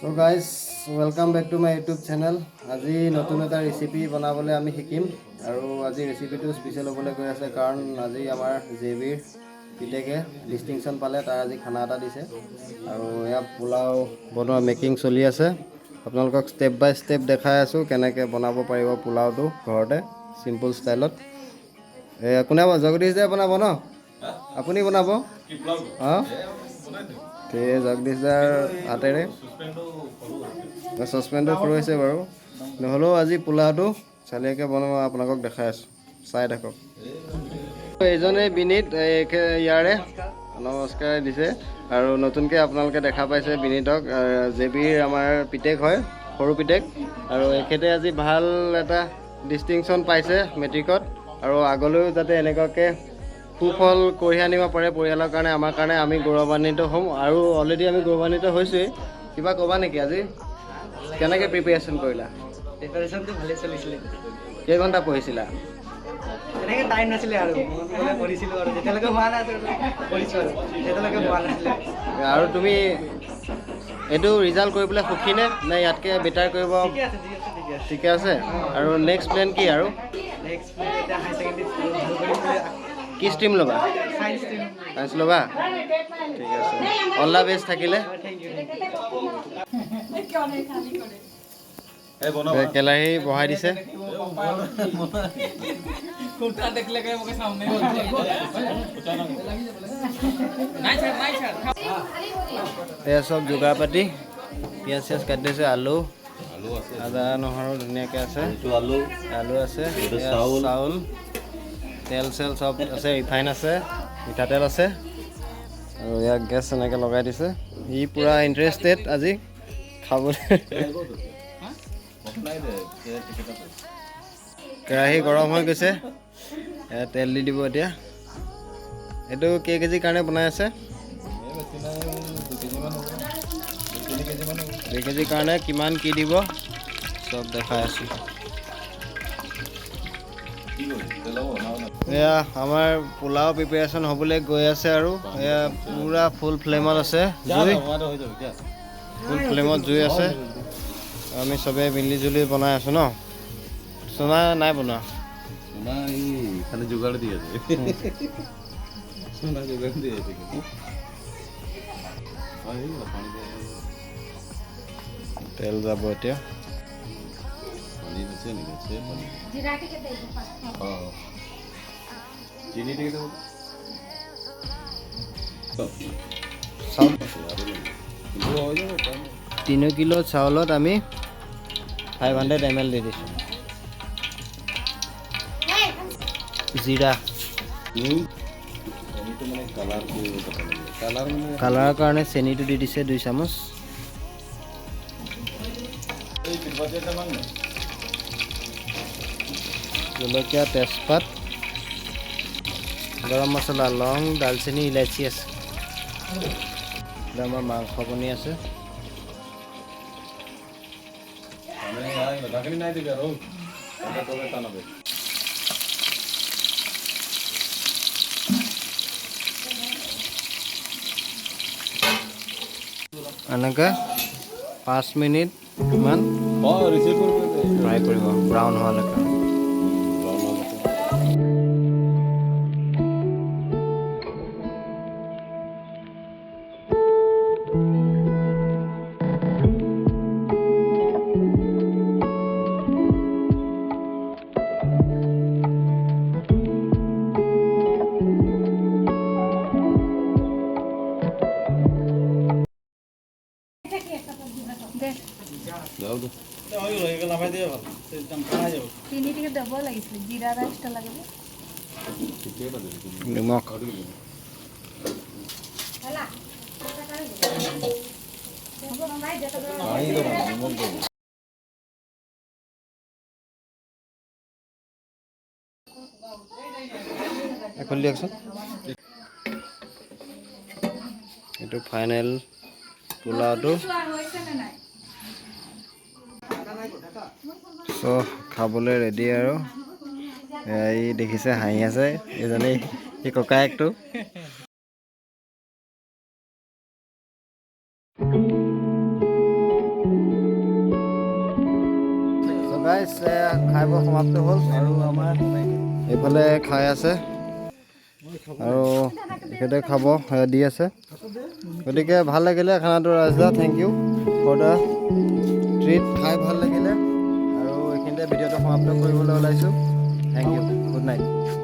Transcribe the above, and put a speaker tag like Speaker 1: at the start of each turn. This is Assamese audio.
Speaker 1: So guys, welcome back to my YouTube channel. আজি নতুন এটা ৰেচিপি বনাবলৈ আমি শিকিম আৰু আজি ৰেচিপিটো স্পেশাল হ'বলৈ গৈ আছে কাৰণ আজি আমাৰ জেবিৰ পিতেকে ডিস্টিংশন পালে তাৰ আজি খানা এটা দিছে আৰু এয়া পোলাও বনোৱা মেকিং চলি আছে আপোনালোকক ষ্টেপ বাই ষ্টেপ দেখাই আছো কেনেকৈ বনাব পাৰিব পোলাওটো ঘৰতে সিম্পল ষ্টাইলত কোনে জগদীশ দে বনাব ন আপুনি বনাব হা তে জগদীশ দাৰ হাতেৰে সসপেনটো সৰু হৈছে বাৰু নহ'লেও আজি পোলাওটো চালিয়াকৈ বনাব আপোনালোকক দেখাই আছোঁ চাই থাকক এইজনে বিনীত ইয়াৰে নমস্কাৰ দিছে আৰু নতুনকৈ আপোনালোকে দেখা পাইছে বিনীতক জেবিৰ আমাৰ পিতেক হয় সৰু পিতেক আৰু এখেতে আজি ভাল এটা ডিষ্টিংশ্যন পাইছে মেট্ৰিকত আৰু আগলৈও যাতে এনেকুৱাকৈ সুফল কঢ়িয়াই আনিব পাৰে পৰিয়ালৰ কাৰণে আমাৰ কাৰণে আমি গৌৰৱান্বিত হ'ম আৰু অলৰেডি আমি গৌৰৱান্বিত হৈছোঁৱেই কিবা ক'বা নেকি আজি কেনেকৈ প্ৰিপেৰেশ্যন কৰিলা
Speaker 2: প্ৰিপাৰেশ্যনটো ভালে চলিছিলে
Speaker 1: কেইঘণ্টা পঢ়িছিলা
Speaker 2: তেনেকৈ টাইম নাছিলে আৰু পঢ়িছিলোঁ আৰু যেতিয়ালৈকে হোৱা নাই পঢ়িছোঁ আৰু যেতিয়ালৈকে হোৱা নাছিলে
Speaker 1: আৰু তুমি এইটো ৰিজাল্ট কৰিবলৈ সুখী নে ইয়াতকৈ বেটাৰ কৰিব ঠিকে আছে আৰু নেক্সট প্লেন কি আৰু
Speaker 2: নেক্সট এতিয়া হাই ছেকেণ্ডেৰী ভাল কৰিম বুলি
Speaker 1: কি ষ্ট্ৰীম ল'বা চায়েন্স ল'বা ঠিক আছে অল দ্য বেষ্ট থাকিলে কেলাহী বহাই দিছে এয়া চব যোগাৰ পাতি পিঁয়াজ চিয়াজ কাটি দিছে আলু আদা নহৰু ধুনীয়াকৈ আছে আলু আছে চাউল তেল চেল চব আছে ৰিফাইন আছে মিঠাতেল আছে আৰু ইয়াক গেছ এনেকৈ লগাই দিছে ই পূৰা ইণ্টাৰেষ্টেড আজি খাবলৈ কেৰাহী গৰম হৈ গৈছে তেল দি দিব এতিয়া এইটো কেই কেজিৰ কাৰণে বনাই আছে 2 কেজিৰ কাৰণে কিমান কি দিব চব দেখাই আছোঁ এয়া আমাৰ পোলাও প্ৰিপেৰেশ্যন হ'বলৈ গৈ আছে আৰু এয়া পূৰা ফুল ফ্লেমত আছে ফুল ফ্লেমত জুই আছে আমি চবেই মিলি জুলি বনাই আছোঁ ন চুনা নাই বনোৱা
Speaker 3: খালি যোগাৰ দি আছে
Speaker 1: তেল যাব এতিয়া তিনি কিলো চাউলত আমি 500 ml দি দিছোঁ জিৰা কালাৰৰ কাৰণে চেনিটো দি দিছে 2 চামুচ জলকীয়া তেজপাত গৰম মছলা লং দালচেনি ইলাইচি আছে আমাৰ মাংস বনি আছে এনেকৈ 5 মিনিট মান ফ্ৰাই কৰিব ব্ৰাউন হোৱালৈকে নিমখ খুলি দিয়কচোন এইটো ফাইনেল পোলাওটো চ' খাবলৈ ৰেডি আৰু এই দেখিছে হাঁহি আছে এইজনেই এই ককায়েকটো গাইছ খাই বৈ সমাপ্ত হ'ল আৰু আমাৰ এইফালে খাই আছে আৰু তেখেতে খাব দি আছে গতিকে ভাল লাগিলে খানাটো ৰাজদা thank you for the treat খাই ভাল লাগিলে আৰু এইখিনিতে ভিডিঅ'টো সমাপ্ত কৰিবলৈ ওলাইছোঁ থেংক ইউ গুড নাইট